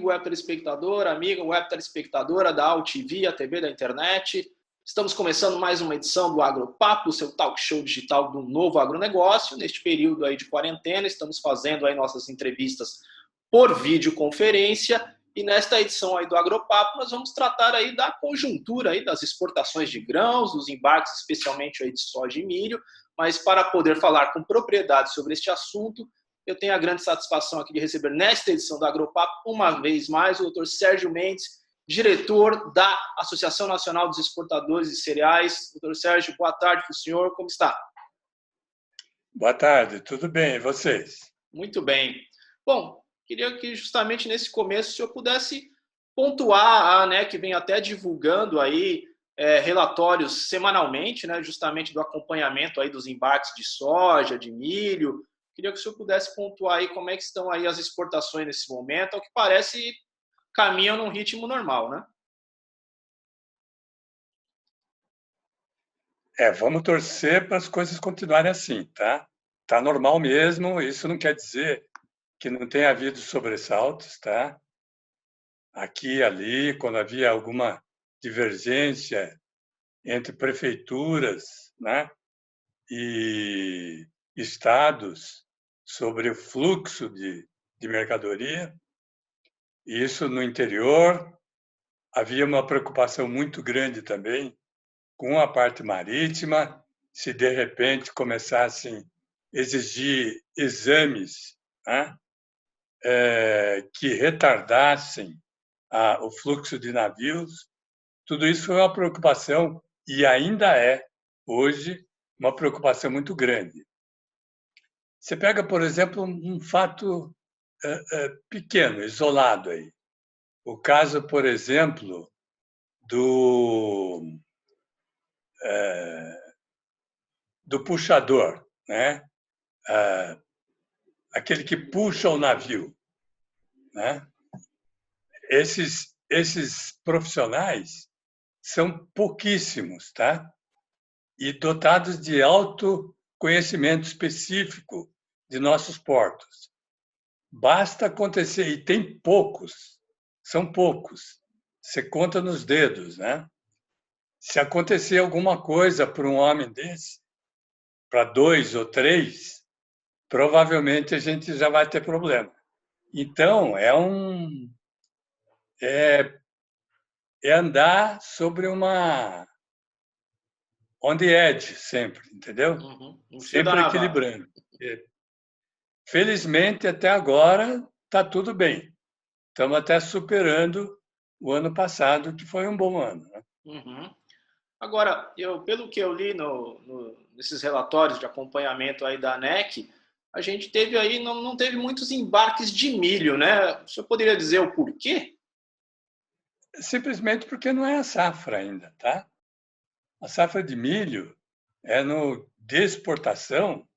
amigo web telespectador, amiga web telespectadora da AltV, a TV da internet. Estamos começando mais uma edição do Agropapo, o seu talk show digital do novo agronegócio. Neste período aí de quarentena, estamos fazendo aí nossas entrevistas por videoconferência. E nesta edição aí do Agropapo, nós vamos tratar aí da conjuntura aí das exportações de grãos, dos embarques, especialmente aí de soja e milho. Mas para poder falar com propriedade sobre este assunto, eu tenho a grande satisfação aqui de receber nesta edição do Agropapo, uma vez mais, o Dr. Sérgio Mendes, diretor da Associação Nacional dos Exportadores de Cereais. Dr. Sérgio, boa tarde para o senhor, como está? Boa tarde, tudo bem, e vocês? Muito bem. Bom, queria que justamente nesse começo o senhor pudesse pontuar, né, que vem até divulgando aí relatórios semanalmente, né, justamente do acompanhamento aí dos embarques de soja, de milho. Queria que o senhor pudesse pontuar aí como é que estão aí as exportações nesse momento, ao que parece caminham num ritmo normal, né? Vamos torcer para as coisas continuarem assim, tá? Tá normal mesmo, isso não quer dizer que não tenha havido sobressaltos, tá? Aqui e ali, quando havia alguma divergência entre prefeituras, né, e estados sobre o fluxo de mercadoria, isso no interior havia uma preocupação muito grande também com a parte marítima, se de repente começassem a exigir exames, né, que retardassem o fluxo de navios, tudo isso foi uma preocupação e ainda é, hoje, uma preocupação muito grande. Você pega, por exemplo, um fato pequeno, isolado aí. O caso, por exemplo, do puxador, né? Aquele que puxa o navio, né? Esses profissionais são pouquíssimos, tá? E dotados de alto conhecimento específico de nossos portos. Basta acontecer, e tem poucos, são poucos, você conta nos dedos, né? Se acontecer alguma coisa para um homem desse, para 2 ou 3, provavelmente a gente já vai ter problema. Então, é andar sobre uma on the edge sempre, entendeu? Sempre equilibrando. Felizmente, até agora, está tudo bem. Estamos até superando o ano passado, que foi um bom ano, né? Uhum. Agora, pelo que eu li nesses relatórios de acompanhamento aí da ANEC, a gente teve aí, não teve muitos embarques de milho, né? O senhor poderia dizer o porquê? Simplesmente porque não é a safra ainda, tá? A safra de milho de exportação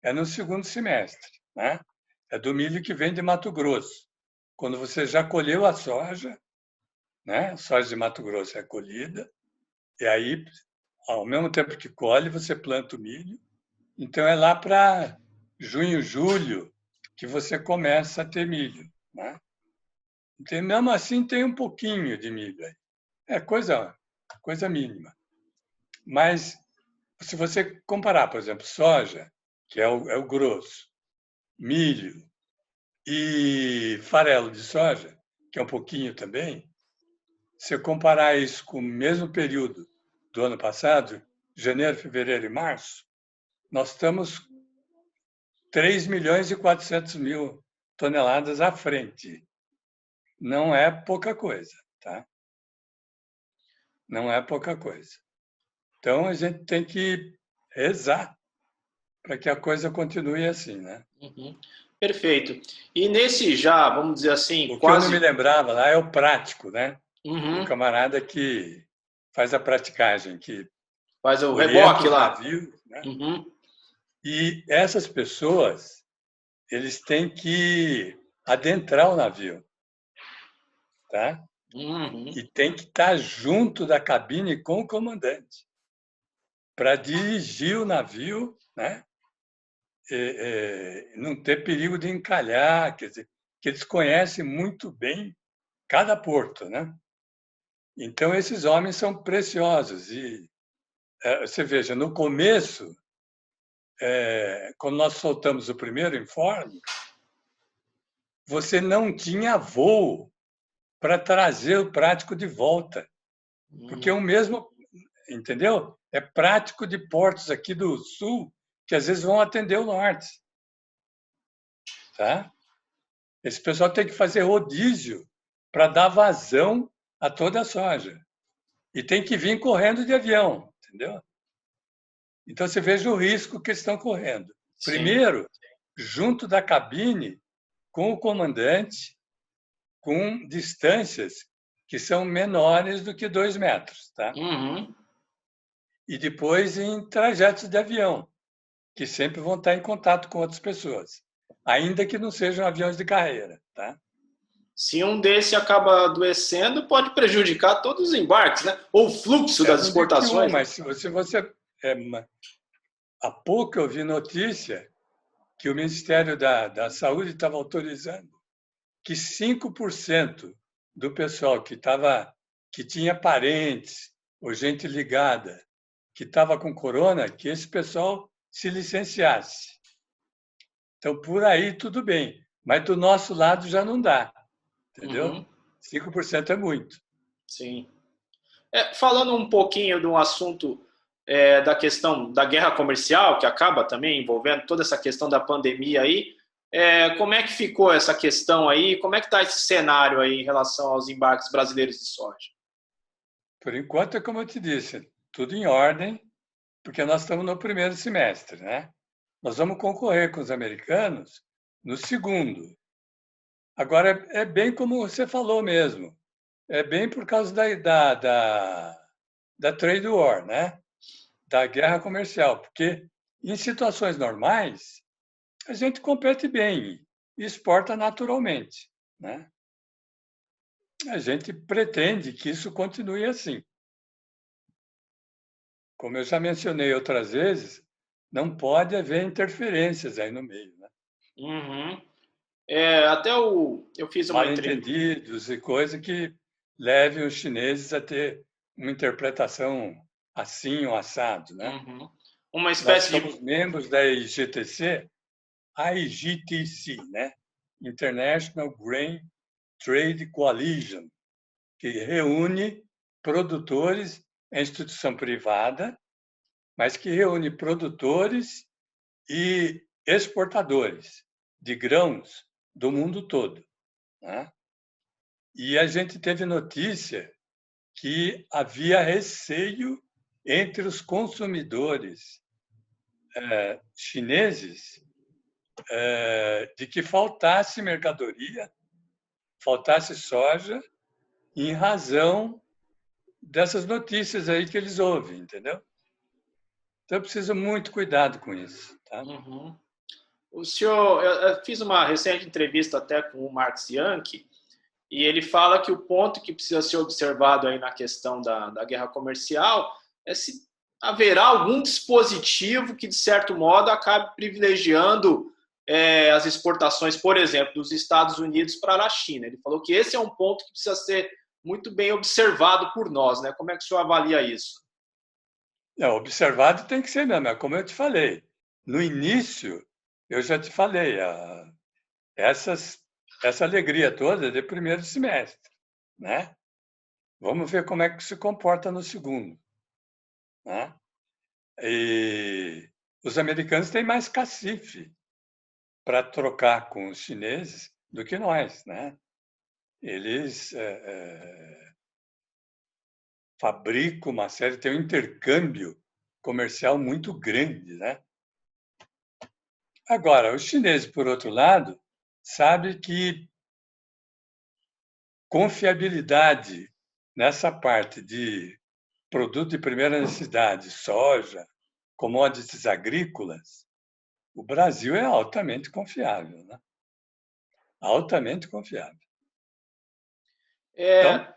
é no segundo semestre, né? É do milho que vem de Mato Grosso. Quando você já colheu a soja, né? A soja de Mato Grosso é colhida, e aí, ao mesmo tempo que colhe, você planta o milho. Então, é lá para junho, julho, que você começa a ter milho, né? Então, mesmo assim, tem um pouquinho de milho aí. É coisa mínima. Mas, se você comparar, por exemplo, soja, que é o grosso, milho e farelo de soja, que é um pouquinho também, se eu comparar isso com o mesmo período do ano passado, janeiro, fevereiro e março, nós estamos 3.400.000 toneladas à frente. Não é pouca coisa, tá? Não é pouca coisa. Então, a gente tem que rezar para que a coisa continue assim, né? Uhum. Perfeito. E nesse já, vamos dizer assim, O que eu não me lembrava lá é o prático, né? O camarada que faz a praticagem, que faz o orienta reboque os lá. navios, né? E essas pessoas, eles têm que adentrar o navio, tá? E tem que estar junto da cabine com o comandante para dirigir o navio, né? Não ter perigo de encalhar, quer dizer, que eles conhecem muito bem cada porto, né? Então, esses homens são preciosos. E você veja, no começo, quando nós soltamos o primeiro informe, você não tinha voo para trazer o prático de volta, porque o mesmo, entendeu? É prático de portos aqui do sul que às vezes vão atender o norte, tá? Esse pessoal tem que fazer rodízio para dar vazão a toda a soja e tem que vir correndo de avião, entendeu? Então você veja o risco que estão correndo. Sim. Primeiro, junto da cabine, com o comandante, com distâncias que são menores do que 2 metros, tá? Uhum. E depois em trajetos de avião, que sempre vão estar em contato com outras pessoas, ainda que não sejam aviões de carreira, tá? Se um desse acaba adoecendo, pode prejudicar todos os embarques, né? Ou o fluxo das Não digo que um, exportações. mas se você há pouco eu vi notícia que o Ministério da Saúde estava autorizando que 5% do pessoal que tinha parentes ou gente ligada que estava com corona, que esse pessoal se licenciasse. Então, por aí tudo bem, mas do nosso lado já não dá, entendeu? Uhum. 5% é muito. Sim. Falando um pouquinho de um assunto da questão da guerra comercial, que acaba também envolvendo toda essa questão da pandemia aí, como é que ficou essa questão aí? Como é que está esse cenário aí em relação aos embarques brasileiros de soja? Por enquanto, é como eu te disse, tudo em ordem, porque nós estamos no primeiro semestre, né? Nós vamos concorrer com os americanos no segundo. Agora, é bem como você falou mesmo, é bem por causa da trade war, né? Da guerra comercial, porque em situações normais a gente compete bem e exporta naturalmente, né? A gente pretende que isso continue assim. Como eu já mencionei outras vezes, não pode haver interferências aí no meio, né? Uhum. Eu fiz uma entrevista. Mal-entendidos e coisa que levem os chineses a ter uma interpretação assim ou assado, né? Uhum. Uma Nós espécie somos de. membros da IGTC, né? International Grain Trade Coalition, que reúne produtores, é instituição privada, mas que reúne produtores e exportadores de grãos do mundo todo, né? E a gente teve notícia que havia receio entre os consumidores chineses de que faltasse mercadoria, faltasse soja, em razão dessas notícias aí que eles ouvem, entendeu? Então, eu preciso muito cuidado com isso, tá? Uhum. O senhor, eu fiz uma recente entrevista até com o Marx Yankee, e ele fala que o ponto que precisa ser observado aí na questão da guerra comercial é se haverá algum dispositivo que, de certo modo, acabe privilegiando as exportações, por exemplo, dos Estados Unidos para a China. Ele falou que esse é um ponto que precisa ser muito bem observado por nós, né? Como é que o senhor avalia isso? Não, observado tem que ser mesmo, é como eu te falei. No início, eu já te falei, essa alegria toda é de primeiro semestre, né? Vamos ver como é que se comporta no segundo, né? E os americanos têm mais cacife para trocar com os chineses do que nós, né? Eles fabricam uma série, tem um intercâmbio comercial muito grande, né? Agora, os chineses, por outro lado, sabem que confiabilidade nessa parte de produto de primeira necessidade, soja, commodities agrícolas, o Brasil é altamente confiável, né? Altamente confiável. Então,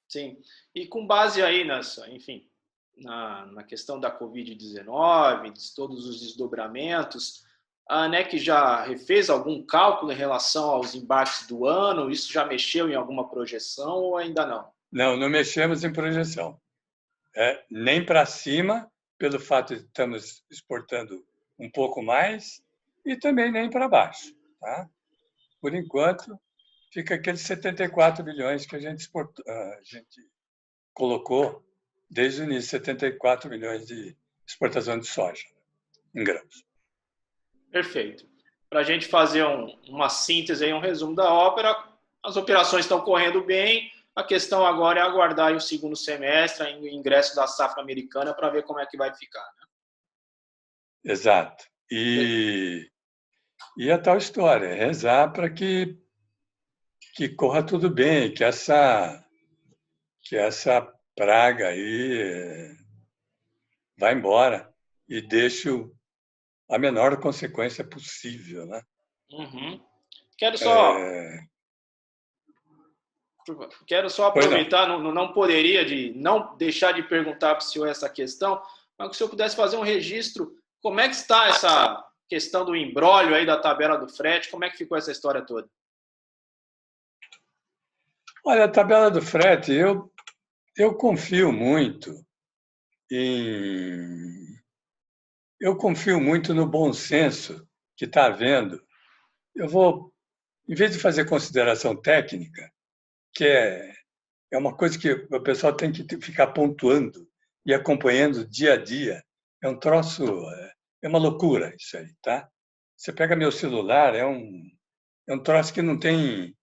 Sim. E com base aí nessa, enfim, na questão da Covid-19, de todos os desdobramentos, A ANEC já refez algum cálculo em relação aos embarques do ano? Isso já mexeu em alguma projeção ou ainda não? Não, não mexemos em projeção. Nem para cima, pelo fato de estamos exportando um pouco mais, e também nem para baixo. Tá? Por enquanto, fica aqueles 74 bilhões que a gente colocou desde o início, 74 milhões de exportação de soja em grãos. Perfeito. Para a gente fazer uma síntese, um resumo da ópera, as operações estão correndo bem, a questão agora é aguardar o segundo semestre, o ingresso da safra americana, para ver como é que vai ficar. Né? Exato. E a tal história, rezar para que corra tudo bem, que essa praga aí vá embora e deixe a menor consequência possível. Né? Uhum. Quero só aproveitar, não poderia não deixar de perguntar para o senhor essa questão, mas que o senhor pudesse fazer um registro, como é que está essa questão do imbróglio aí da tabela do frete, como é que ficou essa história toda? Olha, a tabela do frete, eu confio muito no bom senso que está havendo. Eu vou, em vez de fazer consideração técnica, que é uma coisa que o pessoal tem que ficar pontuando e acompanhando dia a dia. É um troço, é uma loucura isso aí, tá? Você pega meu celular, é um troço que não tem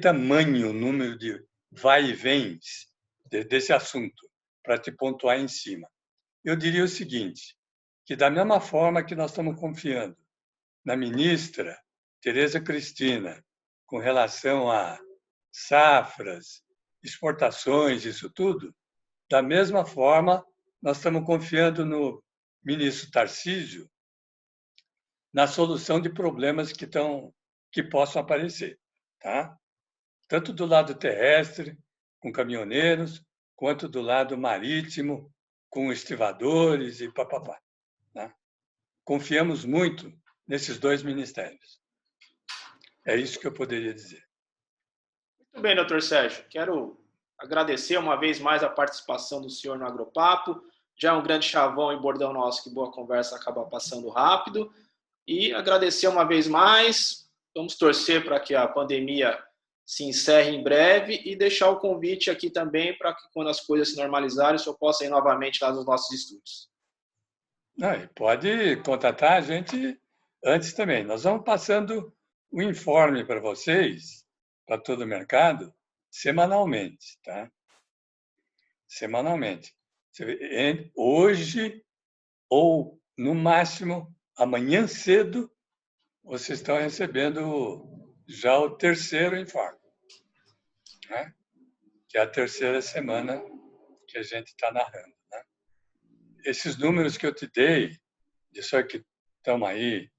tamanho o número de vai e vens desse assunto para te pontuar em cima. Eu diria o seguinte, que da mesma forma que nós estamos confiando na ministra Tereza Cristina com relação a safras, exportações, isso tudo, da mesma forma, nós estamos confiando no ministro Tarcísio na solução de problemas que possam aparecer. Tá? Tanto do lado terrestre, com caminhoneiros, quanto do lado marítimo, com estivadores e papapá. Tá? Confiamos muito nesses dois ministérios. É isso que eu poderia dizer. Muito bem, doutor Sérgio. Quero agradecer uma vez mais a participação do senhor no Agropapo. Já é um grande chavão e bordão nosso que boa conversa acaba passando rápido. E agradecer uma vez mais. Vamos torcer para que a pandemia se encerre em breve e deixar o convite aqui também para que, quando as coisas se normalizarem, o senhor possa ir novamente lá nos nossos estúdios. Pode contatar a gente antes também. Nós vamos passando o informe para vocês, para todo o mercado, semanalmente. Tá? Semanalmente. Hoje, ou no máximo, amanhã cedo, vocês estão recebendo já o terceiro informe. Né? Que é a terceira semana que a gente está narrando. Né? Esses números que eu te dei, disso que estão aí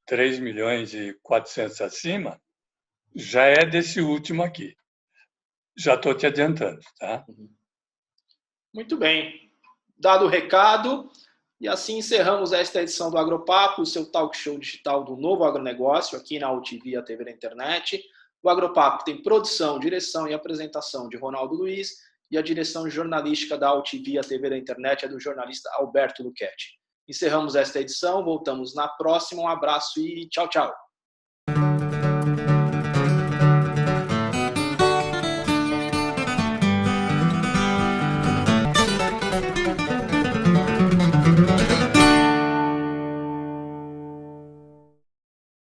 3 milhões e 400 acima, já é desse último aqui. Já estou te adiantando. Tá? Muito bem. Dado o recado, e assim encerramos esta edição do Agropapo, o seu talk show digital do novo agronegócio, aqui na UTV, a TV da internet. O Agropapo tem produção, direção e apresentação de Ronaldo Luiz, e a direção jornalística da UTV, a TV da internet, é do jornalista Alberto Luchetti. Encerramos esta edição, voltamos na próxima. Um abraço e tchau, tchau.